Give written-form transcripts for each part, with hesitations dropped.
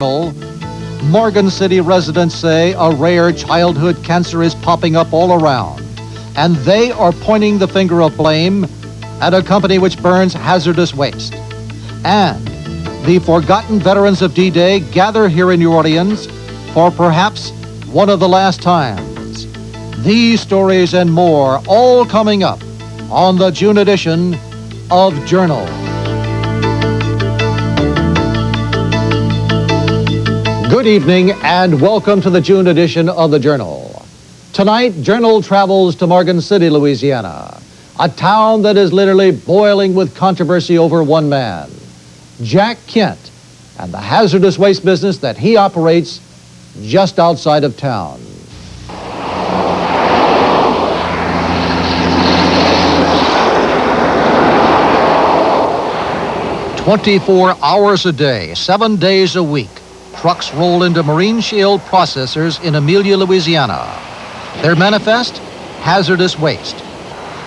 Morgan City residents say a rare childhood cancer is popping up all around, and they are pointing the finger of blame at a company which burns hazardous waste. And the forgotten veterans of D-Day gather here in New Orleans for perhaps one of the last times. These stories and more all coming up on the June edition of Journal. Good evening and welcome to the June edition of the Journal. Tonight, Journal travels to Morgan City, Louisiana, a town that is literally boiling with controversy over one man, Jack Kent, and the hazardous waste business that he operates just outside of town. "24 hours a day, 7 days a week, trucks roll into marine shale processors in Amelia, Louisiana. Their manifest? Hazardous waste.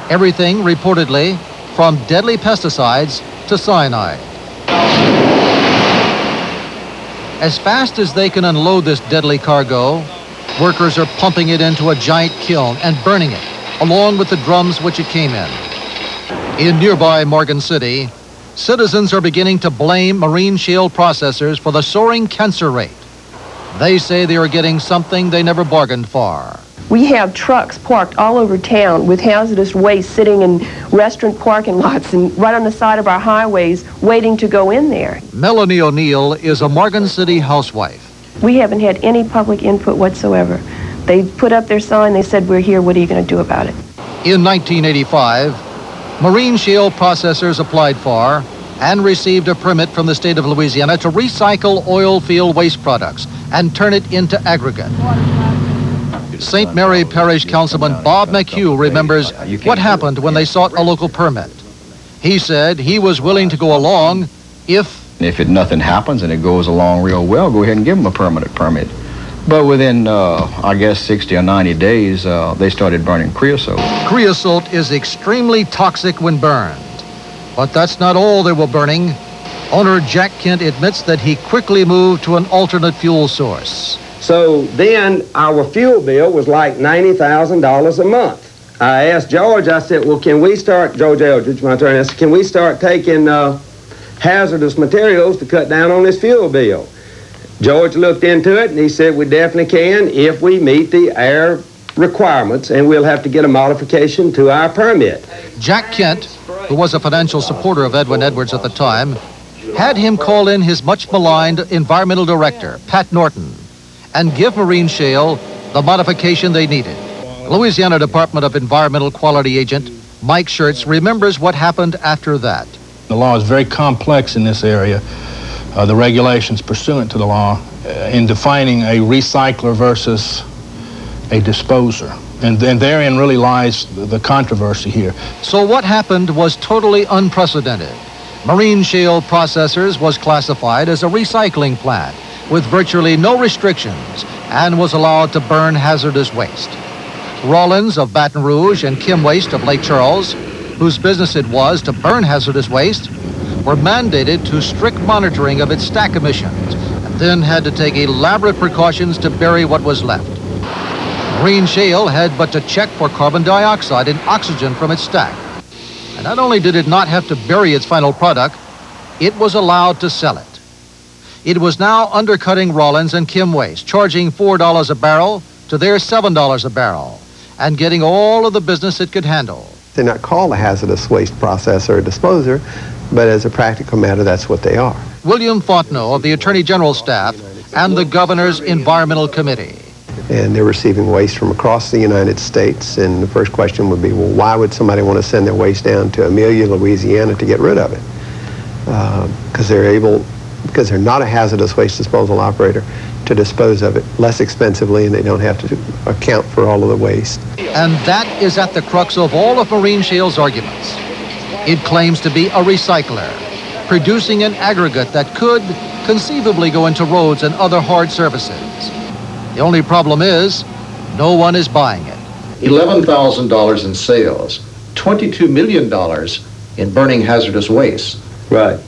Everything, reportedly, from deadly pesticides to cyanide. As fast as they can unload this deadly cargo, workers are pumping it into a giant kiln and burning it, along with the drums which it came in. In nearby Morgan City, citizens are beginning to blame marine shale processors for the soaring cancer rate. They say they are getting something they never bargained for. We have trucks parked all over town with hazardous waste sitting in restaurant parking lots and right on the side of our highways waiting to go in there. Melanie O'Neill is a Morgan City housewife. We haven't had any public input whatsoever. They put up their sign, they said, "We're here, what are you going to do about it?" In 1985, marine shale processors applied for and received a permit from the state of Louisiana to recycle oil field waste products and turn it into aggregate. St. Mary Parish Councilman Bob McHugh remembers what happened when they sought a local permit. He said he was willing to go along if nothing happens and it goes along real well, go ahead and give them a permanent permit. But within, I guess, 60 or 90 days, they started burning creosote. Creosote is extremely toxic when burned. But that's not all they were burning. Owner Jack Kent admits that he quickly moved to an alternate fuel source. So then our fuel bill was like $90,000 a month. I asked George, I said, well, can we start, George Eldridge, my attorney, I said, can we start taking hazardous materials to cut down on this fuel bill? George looked into it and he said we definitely can if we meet the air requirements, and we'll have to get a modification to our permit. Jack Kent, who was a financial supporter of Edwin Edwards at the time, had him call in his much maligned environmental director, Pat Norton, and give marine shale the modification they needed. Louisiana Department of Environmental Quality agent Mike Schertz remembers what happened after that. The law is very complex in this area. The regulations pursuant to the law in defining a recycler versus a disposer. And therein really lies the controversy here. So what happened was totally unprecedented. Marine shale processors was classified as a recycling plant with virtually no restrictions and was allowed to burn hazardous waste. Rollins of Baton Rouge and Kim Waste of Lake Charles, whose business it was to burn hazardous waste, were mandated to strict monitoring of its stack emissions and then had to take elaborate precautions to bury what was left. Marine shale had but to check for carbon dioxide and oxygen from its stack. And not only did it not have to bury its final product, it was allowed to sell it. It was now undercutting Rollins and Kim Waste, charging $4 a barrel to their $7 a barrel, and getting all of the business it could handle. They're not called a hazardous waste processor or disposer, but as a practical matter, that's what they are. William Fontenot of the Attorney General's staff and the Governor's Environmental Committee. And they're receiving waste from across the United States, and the first question would be, well, why would somebody want to send their waste down to Amelia, Louisiana to get rid of it? Because they're not a hazardous waste disposal operator, to dispose of it less expensively, and they don't have to account for all of the waste. And that is at the crux of all of marine shale's arguments. It claims to be a recycler, producing an aggregate that could conceivably go into roads and other hard surfaces. The only problem is, no one is buying it. $11,000 in sales, $22 million in burning hazardous waste. Right.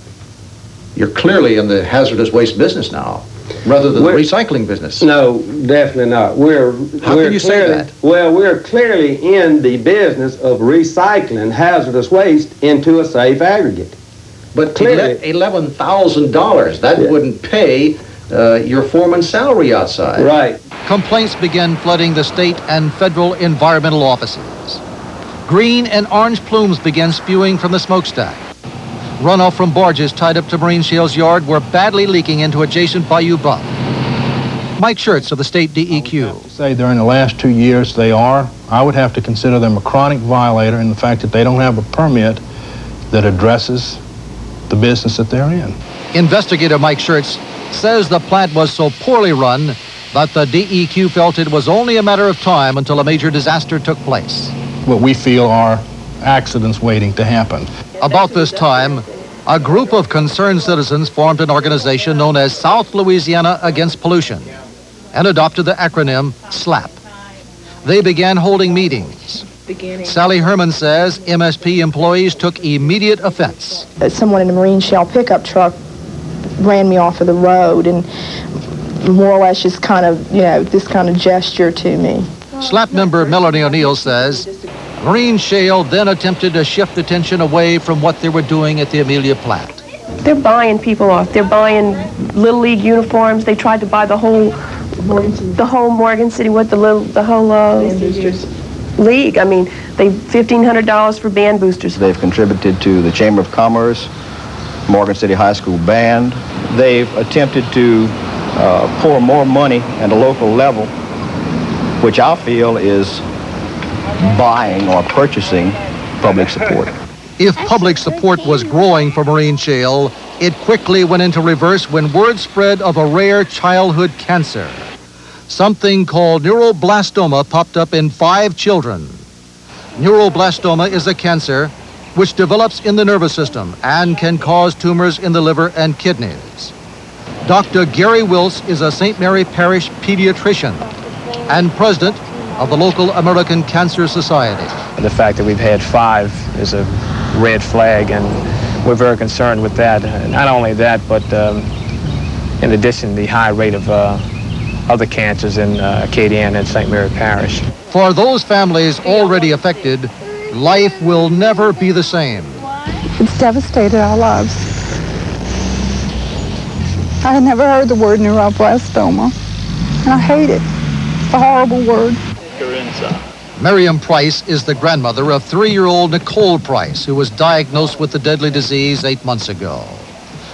You're clearly in the hazardous waste business now. rather than the recycling business. No, definitely not. How can you say that? Well, we're clearly in the business of recycling hazardous waste into a safe aggregate. But Clearly. $11,000, that wouldn't pay your foreman's salary outside. Right. Complaints began flooding the state and federal environmental offices. Green and orange plumes began spewing from the smokestack. Runoff from barges tied up to Marine Shale's yard were badly leaking into adjacent Bayou Bluff. Mike Schertz of the state DEQ. Say during the last 2 years I would have to consider them a chronic violator in the fact that they don't have a permit that addresses the business that they're in. Investigator Mike Schertz says the plant was so poorly run that the DEQ felt it was only a matter of time until a major disaster took place. What we feel are accidents waiting to happen. About this time, a group of concerned citizens formed an organization known as South Louisiana Against Pollution and adopted the acronym SLAP. They began holding meetings. Sally Herman says MSP employees took immediate offense. Someone in a Marine Shale pickup truck ran me off of the road and more or less just kind of, this kind of gesture to me. SLAP member Melanie O'Neill says Marine Shale then attempted to shift attention away from what they were doing at the Amelia plant. They're buying people off. They're buying Little League uniforms. They tried to buy the whole Morgan City, league. I mean, they $1,500 for band boosters. They've contributed to the Chamber of Commerce, Morgan City High School Band. They've attempted to pour more money at a local level, which I feel is buying or purchasing public support. If public support was growing for Marine Shale, it quickly went into reverse when word spread of a rare childhood cancer. Something called neuroblastoma popped up in 5 children. Neuroblastoma is a cancer which develops in the nervous system and can cause tumors in the liver and kidneys. Dr. Gary Wills is a St. Mary Parish pediatrician and president of the local American Cancer Society. The fact that we've had 5 is a red flag, and we're very concerned with that. Not only that, but in addition, the high rate of other cancers in Acadiana and St. Mary Parish. For those families already affected, life will never be the same. It's devastated our lives. I had never heard the word neuroblastoma, and I hate it. It's a horrible word. Miriam Price is the grandmother of 3-year-old Nicole Price, who was diagnosed with the deadly disease 8 months ago.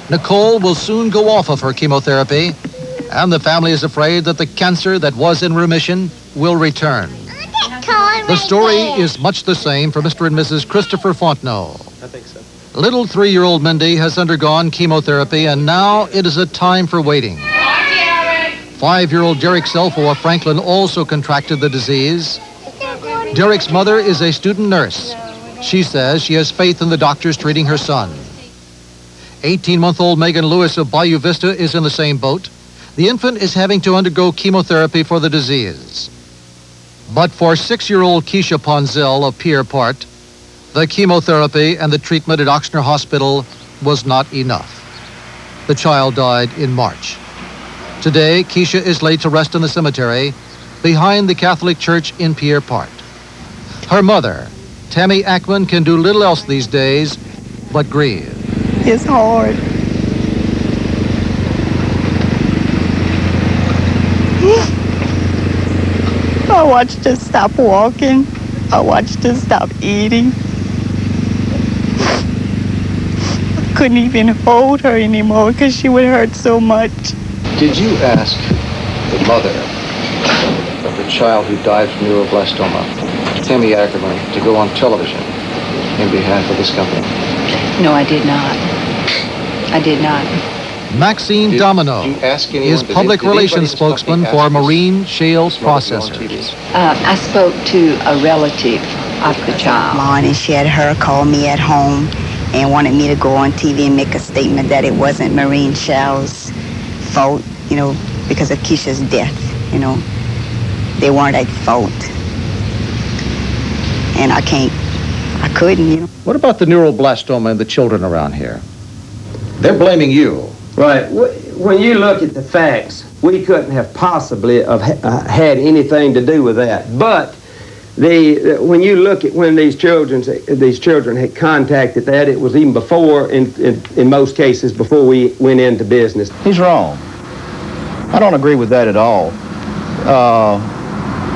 Nicole will soon go off of her chemotherapy, and the family is afraid that the cancer that was in remission will return. The story is much the same for Mr. and Mrs. Christopher Fontenot. I think so. Little 3-year-old Mindy has undergone chemotherapy, and now it is a time for waiting. 5-year-old Derek Selfo of Franklin also contracted the disease. Derek's mother is a student nurse. She says she has faith in the doctors treating her son. 18-month-old Megan Lewis of Bayou Vista is in the same boat. The infant is having to undergo chemotherapy for the disease. But for 6-year-old Keisha Ponzel of Pierre Part, the chemotherapy and the treatment at Oxnard Hospital was not enough. The child died in March. Today, Keisha is laid to rest in the cemetery behind the Catholic Church in Pierre Part. Her mother, Tammy Ackman, can do little else these days but grieve. It's hard. I watched her stop walking. I watched her stop eating. I couldn't even hold her anymore because she would hurt so much. Did you ask the mother of the child who died from neuroblastoma, Tammy Ackerman, to go on television in behalf of this company? No, I did not. I did not. Maxine Domino is public relations spokesman for Marine Shale Processors. I spoke to a relative of the child. And she had her call me at home and wanted me to go on TV and make a statement that it wasn't Marine Shale's fault, because of Keisha's death, They weren't at fault. And I couldn't, What about the neuroblastoma and the children around here? They're blaming you. Right. when you look at the facts, we couldn't have possibly had anything to do with that. But when you look at when these children had contacted that, it was even before, in most cases, before we went into business. He's wrong. I don't agree with that at all.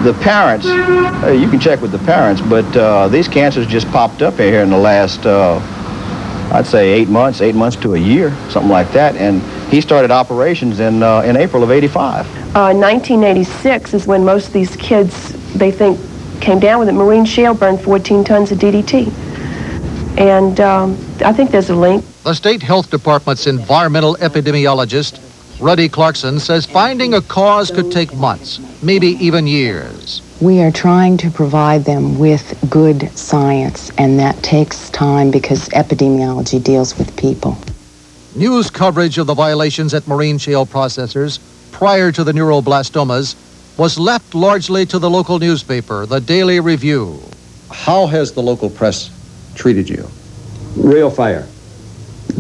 The parents, you can check with the parents, but these cancers just popped up here in the last, I'd say 8 months to a year, something like that. And he started operations in April of '85. 1986 is when most of these kids, they think, came down with it. Marine shale burned 14 tons of DDT. And I think there's a link. The state health department's environmental epidemiologist, Ruddy Clarkson, says finding a cause could take months, maybe even years. We are trying to provide them with good science, and that takes time because epidemiology deals with people. News coverage of the violations at marine shale processors prior to the neuroblastomas was left largely to the local newspaper, the Daily Review. How has the local press treated you? Real fair.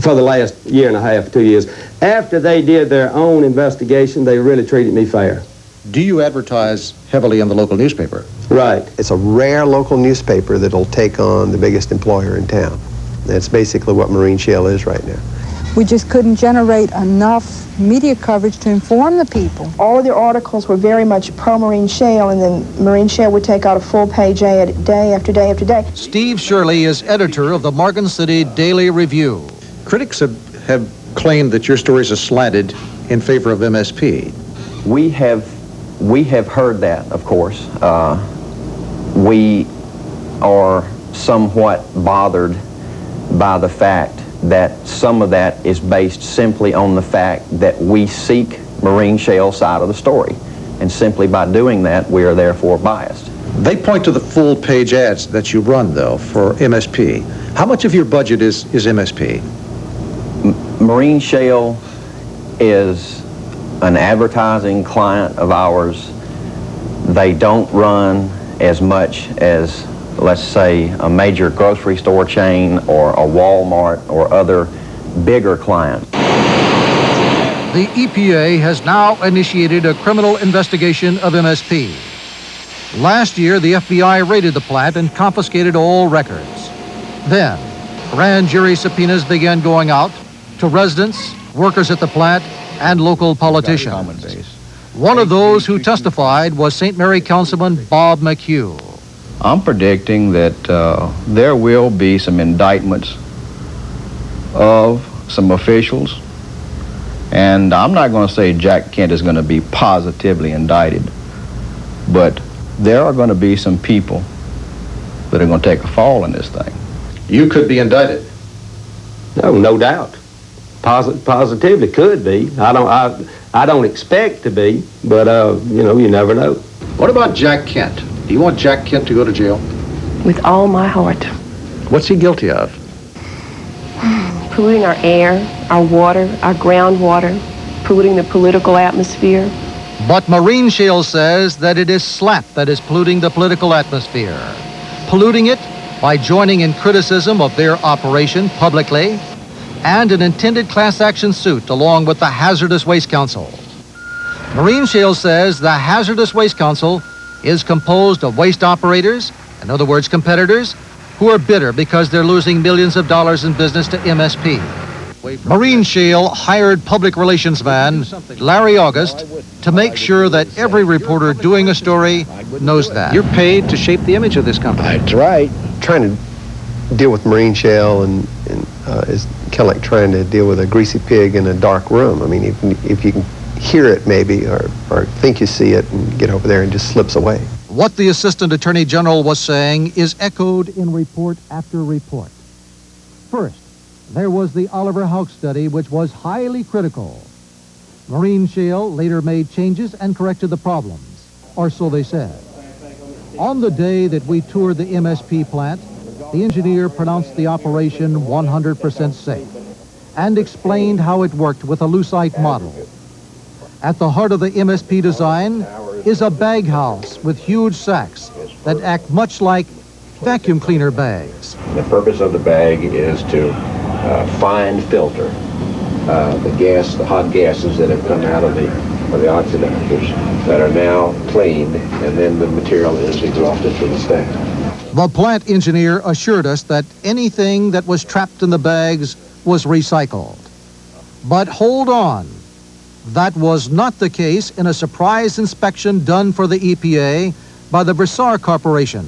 For the last year and a half, 2 years. After they did their own investigation, they really treated me fair. Do you advertise heavily in the local newspaper? Right. It's a rare local newspaper that'll take on the biggest employer in town. That's basically what marine shale is right now. We just couldn't generate enough media coverage to inform the people. All of their articles were very much pro-marine shale, and then marine shale would take out a full-page ad day after day after day. Steve Shirley is editor of the Morgan City Daily Review. Critics have claimed that your stories are slanted in favor of MSP. We have heard that, of course. We are somewhat bothered by the fact that some of that is based simply on the fact that we seek marine shale side of the story. And simply by doing that, we are therefore biased. They point to the full-page ads that you run, though, for MSP. How much of your budget is MSP? Marine shale is an advertising client of ours. They don't run as much as, let's say, a major grocery store chain or a Walmart or other bigger client. The EPA has now initiated a criminal investigation of MSP. Last year, the FBI raided the plant and confiscated all records. Then, grand jury subpoenas began going out to residents, workers at the plant, and local politicians. One of those who testified was St. Mary Councilman Bob McHugh. I'm predicting that there will be some indictments of some officials, and I'm not going to say Jack Kent is going to be positively indicted, but there are going to be some people that are going to take a fall in this thing. You could be indicted. No doubt. Positively could be. I don't expect to be, but you never know. What about Jack Kent? Do you want Jack Kent to go to jail? With all my heart. What's he guilty of? Polluting our air, our water, our groundwater, polluting the political atmosphere. But marine shale says that it is SLAP that is polluting the political atmosphere. Polluting it by joining in criticism of their operation publicly, and an intended class action suit along with the Hazardous Waste Council. Marine shale says the Hazardous Waste Council is composed of waste operators, in other words, competitors, who are bitter because they're losing millions of dollars in business to MSP. Marine shale hired public relations man Larry August to make sure that every reporter doing a story knows that. You're paid to shape the image of this company. That's right. Trying to deal with marine shale and is kind of like trying to deal with a greasy pig in a dark room. I mean, if you can hear it maybe or think you see it and get over there and just slips away. What the Assistant Attorney General was saying is echoed in report after report. First, there was the Oliver Houck study, which was highly critical. Marine shale later made changes and corrected the problems, or so they said. On the day that we toured the MSP plant, the engineer pronounced the operation 100% safe and explained how it worked with a lucite model. At the heart of the MSP design is a bag house with huge sacks that act much like vacuum cleaner bags. The purpose of the bag is to fine filter the gas, the hot gases that have come out of the oxidizers that are now cleaned, and then the material is exhausted to the stack. The plant engineer assured us that anything that was trapped in the bags was recycled. But hold on. That was not the case in a surprise inspection done for the EPA by the Broussard Corporation.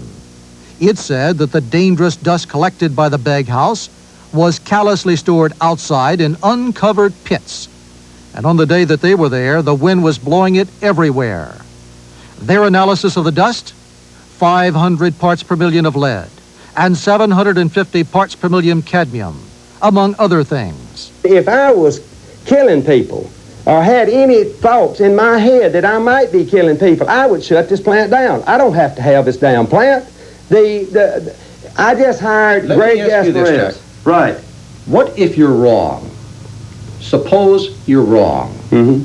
It said that the dangerous dust collected by the bag house was callously stored outside in uncovered pits. And on the day that they were there, the wind was blowing it everywhere. Their analysis of the dust, 500 parts per million of lead and 750 parts per million cadmium, among other things. If I was killing people or had any thoughts in my head that I might be killing people, I would shut this plant down. I don't have to have this damn plant. I just hired Greg Gasparis. Right. What if you're wrong? Suppose you're wrong. Mm-hmm.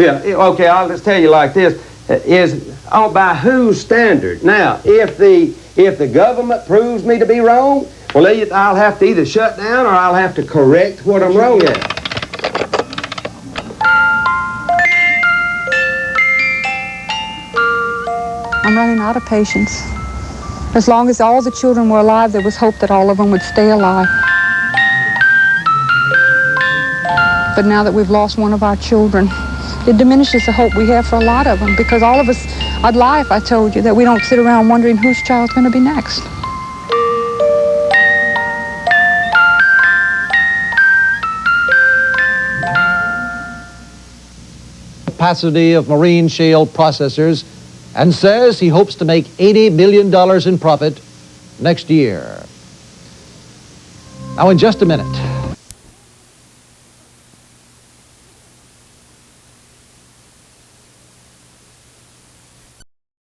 Yeah, okay, I'll just tell you like this. By whose standard? Now, if the government proves me to be wrong, well, I'll have to either shut down or I'll have to correct what I'm wrong at. I'm running out of patience. As long as all the children were alive, there was hope that all of them would stay alive. But now that we've lost one of our children, it diminishes the hope we have for a lot of them, because all of us, I'd lie if I told you that we don't sit around wondering whose child's going to be next. Capacity of marine shale processors, and says he hopes to make $80 million in profit next year. Now, in just a minute,